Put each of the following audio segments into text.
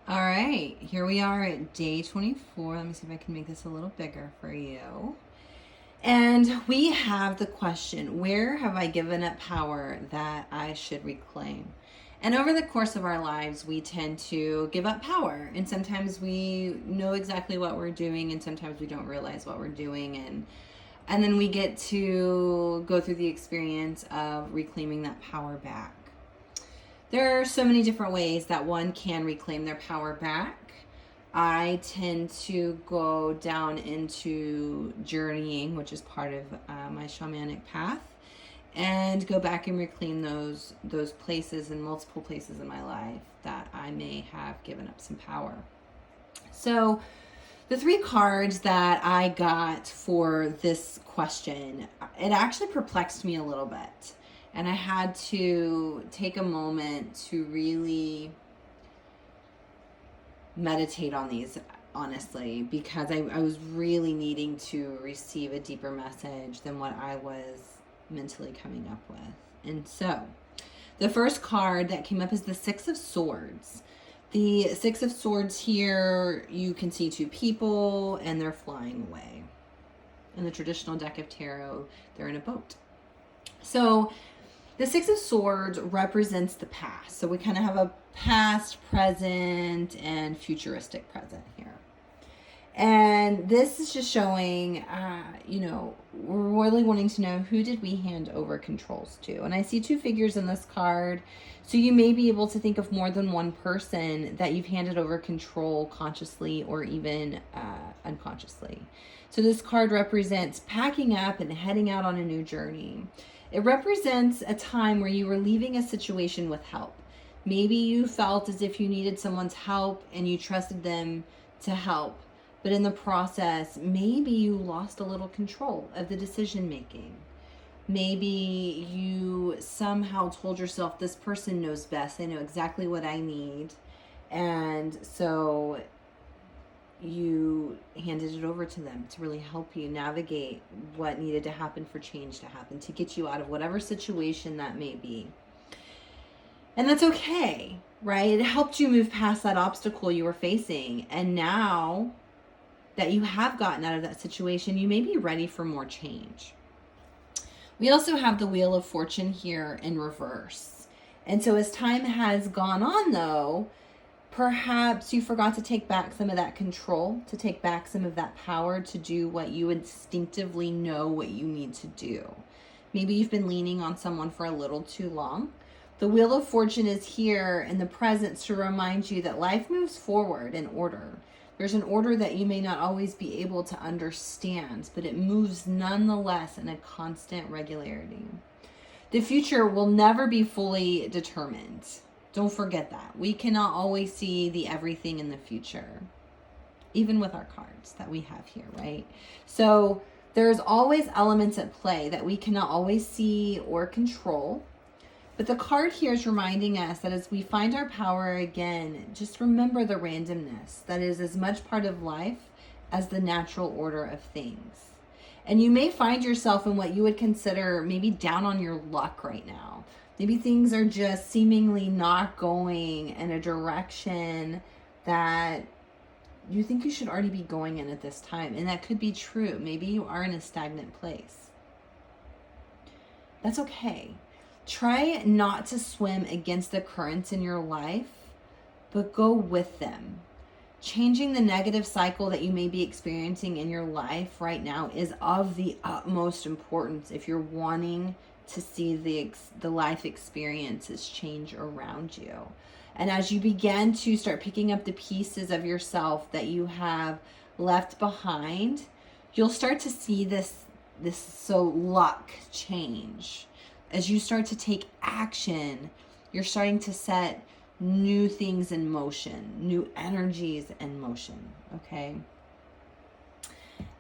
All right, here we are at day 24. Let me see if I can make this a little bigger for you. And we have the question, where have I given up power that I should reclaim? And over the course of our lives, we tend to give up power. And sometimes we know exactly what we're doing, and sometimes we don't realize what we're doing. And then we get to go through the experience of reclaiming that power back. There are so many different ways that one can reclaim their power back. I tend to go down into journeying, which is part of my shamanic path, and go back and reclaim those places and multiple places in my life that I may have given up some power. So the three cards that I got for this question, it actually perplexed me a little bit. And I had to take a moment to really meditate on these, honestly, because I was really needing to receive a deeper message than what I was mentally coming up with. And so the first card that came up is the Six of Swords. The Six of Swords here, you can see two people and they're flying away. In the traditional deck of tarot, they're in a boat. So the Six of Swords represents the past. So we kind of have a past, present, and futuristic present here. And this is just showing, we're really wanting to know, who did we hand over controls to? And I see two figures in this card. So you may be able to think of more than one person that you've handed over control consciously or even unconsciously. So this card represents packing up and heading out on a new journey. It represents a time where you were leaving a situation with help. Maybe you felt as if you needed someone's help and you trusted them to help. But in the process, maybe you lost a little control of the decision making. Maybe you somehow told yourself, this person knows best. They know exactly what I need. And so you handed it over to them to really help you navigate what needed to happen for change to happen, to get you out of whatever situation that may be. And that's okay, right? It helped you move past that obstacle you were facing. And now that you have gotten out of that situation, you may be ready for more change. We also have the Wheel of Fortune here in reverse. And so as time has gone on, though, perhaps you forgot to take back some of that control, to take back some of that power to do what you instinctively know what you need to do. Maybe you've been leaning on someone for a little too long. The Wheel of Fortune is here in the present to remind you that life moves forward in order. There's an order that you may not always be able to understand, but it moves nonetheless in a constant regularity. The future will never be fully determined. Don't forget that. We cannot always see the everything in the future, even with our cards that we have here, right? So there's always elements at play that we cannot always see or control. But the card here is reminding us that as we find our power again, just remember the randomness that is as much part of life as the natural order of things. And you may find yourself in what you would consider maybe down on your luck right now. Maybe things are just seemingly not going in a direction that you think you should already be going in at this time. And that could be true. Maybe you are in a stagnant place. That's okay. Try not to swim against the currents in your life, but go with them. Changing the negative cycle that you may be experiencing in your life right now is of the utmost importance if you're wanting to see the life experiences change around you. And as you begin to start picking up the pieces of yourself that you have left behind, you'll start to see this luck change. As you start to take action, you're starting to set new things in motion, new energies in motion, okay?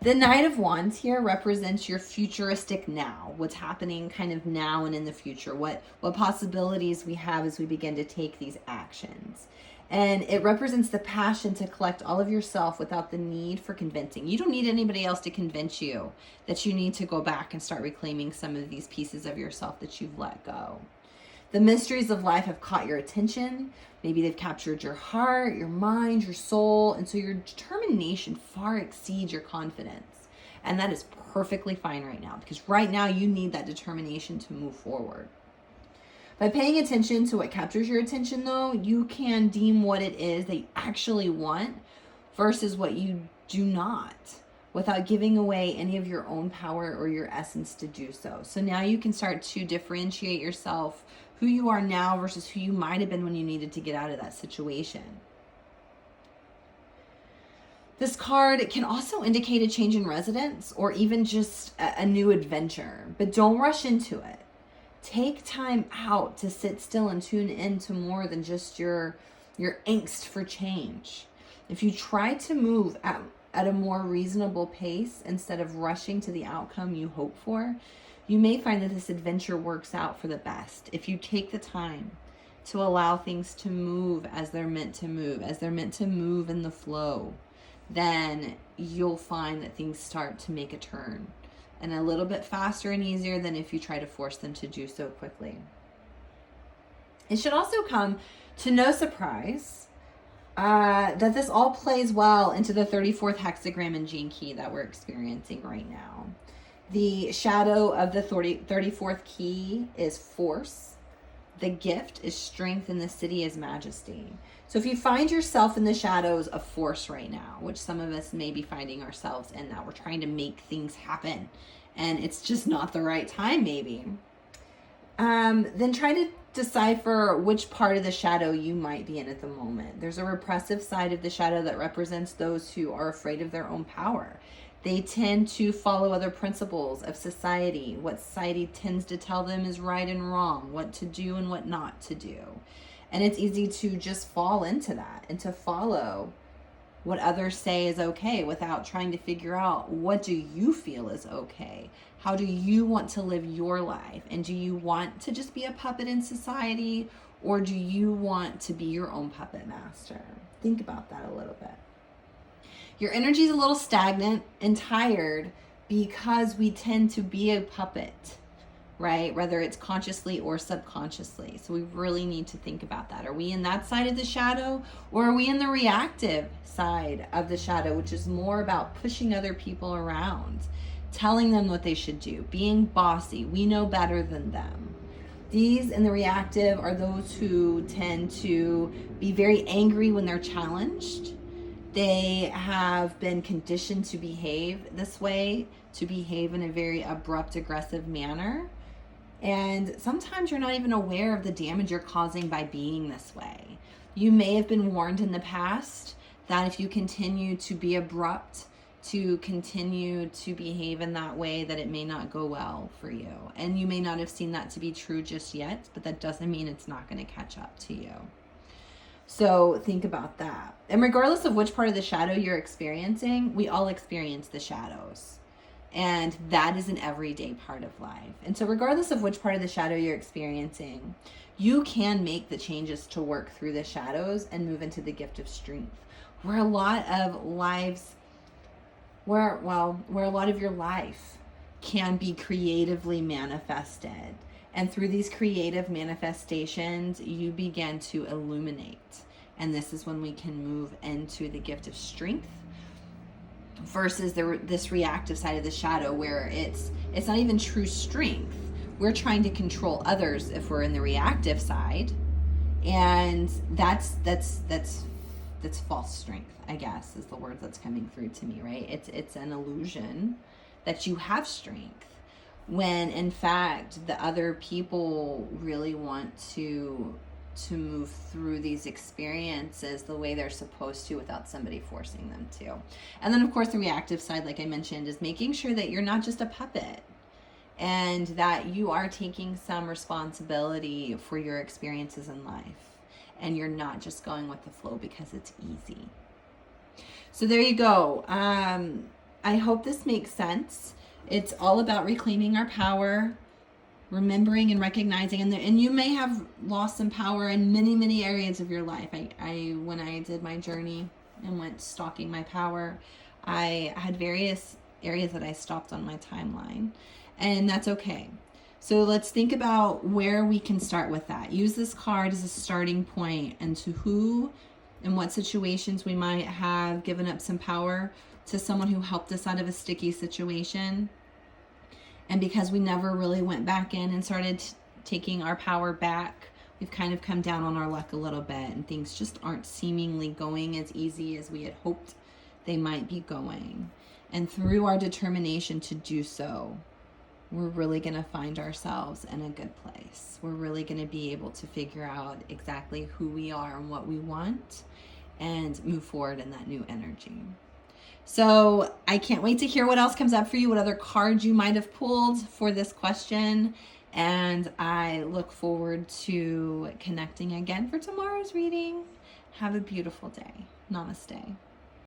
The Knight of Wands here represents your futuristic now, what's happening kind of now and in the future, what possibilities we have as we begin to take these actions. And it represents the passion to collect all of yourself without the need for convincing. You don't need anybody else to convince you that you need to go back and start reclaiming some of these pieces of yourself that you've let go. The mysteries of life have caught your attention. Maybe they've captured your heart, your mind, your soul. And so your determination far exceeds your confidence. And that is perfectly fine right now, because right now you need that determination to move forward. By paying attention to what captures your attention, though, you can deem what it is that you actually want versus what you do not, without giving away any of your own power or your essence to do so. So now you can start to differentiate yourself, who you are now versus who you might have been when you needed to get out of that situation. This card can also indicate a change in residence or even just a new adventure, but don't rush into it. Take time out to sit still and tune into more than just your angst for change. If you try to move at a more reasonable pace instead of rushing to the outcome you hope for, you may find that this adventure works out for the best. If you take the time to allow things to move as they're meant to move, as they're meant to move in the flow, then you'll find that things start to make a turn, and a little bit faster and easier than if you try to force them to do so quickly. It should also come to no surprise that this all plays well into the 34th hexagram in Gene Key that we're experiencing right now. The shadow of the 34th key is force. The gift is strength, and the city is majesty. So if you find yourself in the shadows of force right now, which some of us may be finding ourselves in, that we're trying to make things happen and it's just not the right time maybe, then try to decipher which part of the shadow you might be in at the moment. There's a repressive side of the shadow that represents those who are afraid of their own power. They tend to follow other principles of society, what society tends to tell them is right and wrong, what to do and what not to do. And it's easy to just fall into that and to follow what others say is okay without trying to figure out, what do you feel is okay? How do you want to live your life? And do you want to just be a puppet in society, or do you want to be your own puppet master? Think about that a little bit. Your energy is a little stagnant and tired because we tend to be a puppet, right? Whether it's consciously or subconsciously. So we really need to think about that. Are we in that side of the shadow, or are we in the reactive side of the shadow, which is more about pushing other people around, telling them what they should do, being bossy? We know better than them. These in the reactive are those who tend to be very angry when they're challenged. They have been conditioned to behave this way, to behave in a very abrupt, aggressive manner. And sometimes you're not even aware of the damage you're causing by being this way. You may have been warned in the past that if you continue to be abrupt, to continue to behave in that way, that it may not go well for you. And you may not have seen that to be true just yet, but that doesn't mean it's not going to catch up to you. So think about that. And regardless of which part of the shadow you're experiencing, we all experience the shadows. And that is an everyday part of life. And so regardless of which part of the shadow you're experiencing, you can make the changes to work through the shadows and move into the gift of strength, where a lot of lives, where a lot of your life can be creatively manifested. And through these creative manifestations, you begin to illuminate. And this is when we can move into the gift of strength versus this reactive side of the shadow, where it's not even true strength. We're trying to control others if we're in the reactive side. And that's false strength, I guess, is the word that's coming through to me, right? It's an illusion that you have strength, when in fact the other people really want to move through these experiences the way they're supposed to without somebody forcing them to. And then of course the reactive side, like I mentioned, is making sure that you're not just a puppet and that you are taking some responsibility for your experiences in life, and you're not just going with the flow because it's easy. So there you go. I hope this makes sense. It's all about reclaiming our power, remembering and recognizing, and you may have lost some power in many, many areas of your life. I when I did my journey and went stalking my power, I had various areas that I stopped on my timeline, and that's okay. So let's think about where we can start with that. Use this card as a starting point into who and what situations we might have given up some power to someone who helped us out of a sticky situation. And because we never really went back in and started taking our power back, we've kind of come down on our luck a little bit, and things just aren't seemingly going as easy as we had hoped they might be going. And through our determination to do so, we're really going to find ourselves in a good place. We're really going to be able to figure out exactly who we are and what we want and move forward in that new energy. So I can't wait to hear what else comes up for you, what other cards you might have pulled for this question. And I look forward to connecting again for tomorrow's reading. Have a beautiful day. Namaste.